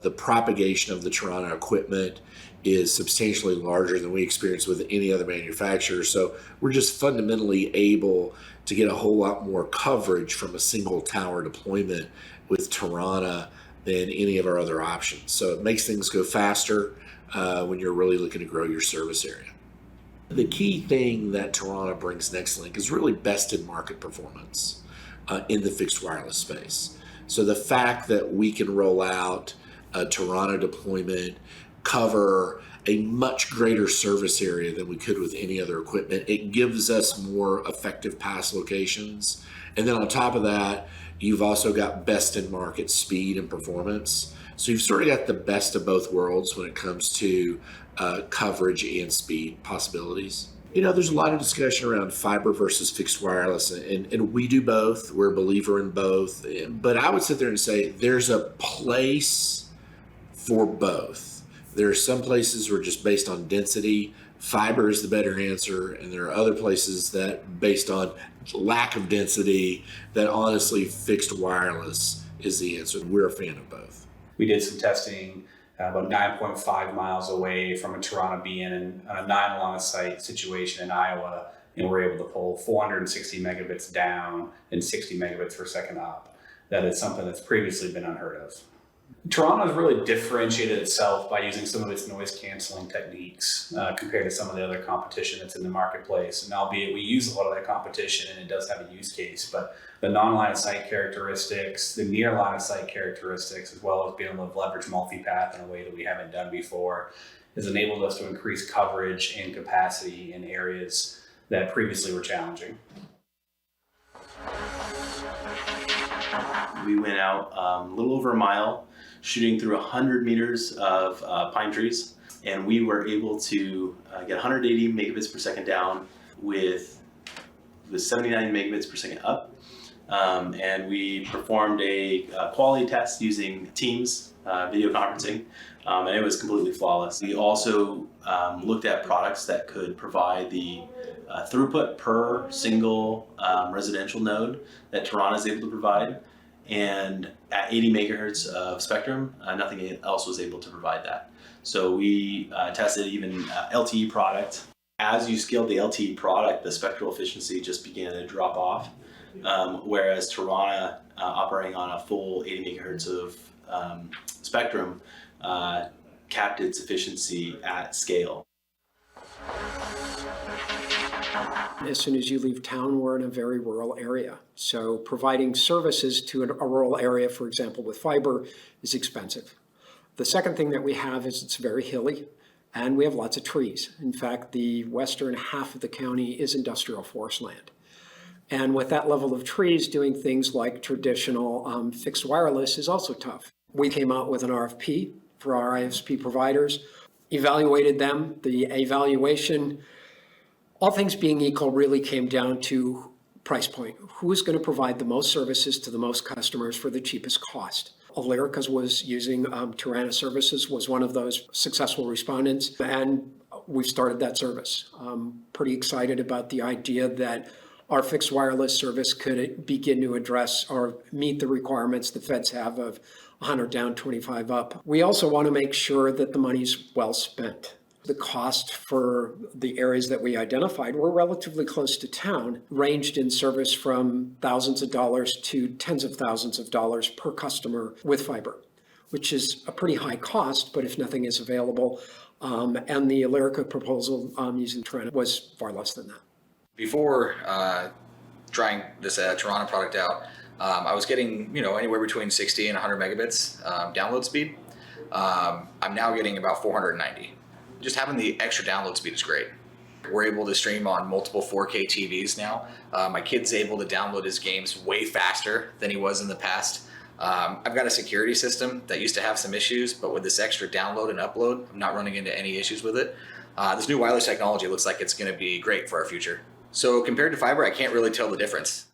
The propagation of the Toronto equipment is substantially larger than we experience with any other manufacturer. So we're just fundamentally able to get a whole lot more coverage from a single tower deployment with Toronto than any of our other options. So it makes things go faster when you're really looking to grow your service area. The key thing that Toronto brings Nextlink is really best in market performance in the fixed wireless space. So the fact that we can roll out a Toronto deployment, cover a much greater service area than we could with any other equipment, it gives us more effective pass locations. And then on top of that, you've also got best in market speed and performance. So you've sort of got the best of both worlds when it comes to coverage and speed possibilities. You know, there's a lot of discussion around fiber versus fixed wireless, and we do both. We're a believer in both. But I would sit there and say there's a place for both. There are some places where just based on density, fiber is the better answer, and there are other places that based on lack of density, that honestly fixed wireless is the answer. We're a fan of both. We did some testing about 9.5 miles away from a Toronto BN on a 9 line of sight situation in Iowa, and we're able to pull 460 megabits down and 60 megabits per second up. That is something that's previously been unheard of. Toronto has really differentiated itself by using some of its noise canceling techniques compared to some of the other competition that's in the marketplace. And albeit we use a lot of that competition and it does have a use case, but the non-line of sight characteristics, the near line of sight characteristics, as well as being able to leverage multipath in a way that we haven't done before, has enabled us to increase coverage and capacity in areas that previously were challenging. We went out a little over a mile, shooting through 100 meters of pine trees, and we were able to get 180 megabits per second down with 79 megabits per second up. And we performed a quality test using Teams video conferencing, and it was completely flawless. We also looked at products that could provide the throughput per single residential node that Toronto is able to provide. And at 80 megahertz of spectrum, nothing else was able to provide that. So we tested even LTE product. As you scaled the LTE product, the spectral efficiency just began to drop off, whereas Toronto, operating on a full 80 megahertz of spectrum, capped its efficiency at scale. As soon as you leave town, we're in a very rural area. So providing services to a rural area, for example, with fiber, is expensive. The second thing that we have is it's very hilly, and we have lots of trees. In fact, the western half of the county is industrial forest land. And with that level of trees, doing things like traditional fixed wireless is also tough. We came out with an RFP for our ISP providers, evaluated them. The evaluation, all things being equal, really came down to price point. Who is going to provide the most services to the most customers for the cheapest cost? Alerica was using Toronto Services, was one of those successful respondents, and we've started that service. Pretty excited about the idea that our fixed wireless service could begin to address or meet the requirements the feds have of 100 down, 25 up. We also want to make sure that the money's well spent. The cost for the areas that we identified were relatively close to town, ranged in service from thousands of dollars to tens of thousands of dollars per customer with fiber, which is a pretty high cost, but if nothing is available, and the Alerica proposal using Toronto was far less than that. Before trying this Toronto product out, I was getting anywhere between 60 and 100 megabits download speed. I'm now getting about 490. Just having the extra download speed is great. We're able to stream on multiple 4K TVs now. My kid's able to download his games way faster than he was in the past. I've got a security system that used to have some issues, but with this extra download and upload, I'm not running into any issues with it. This new wireless technology looks like it's going to be great for our future. So compared to fiber, I can't really tell the difference.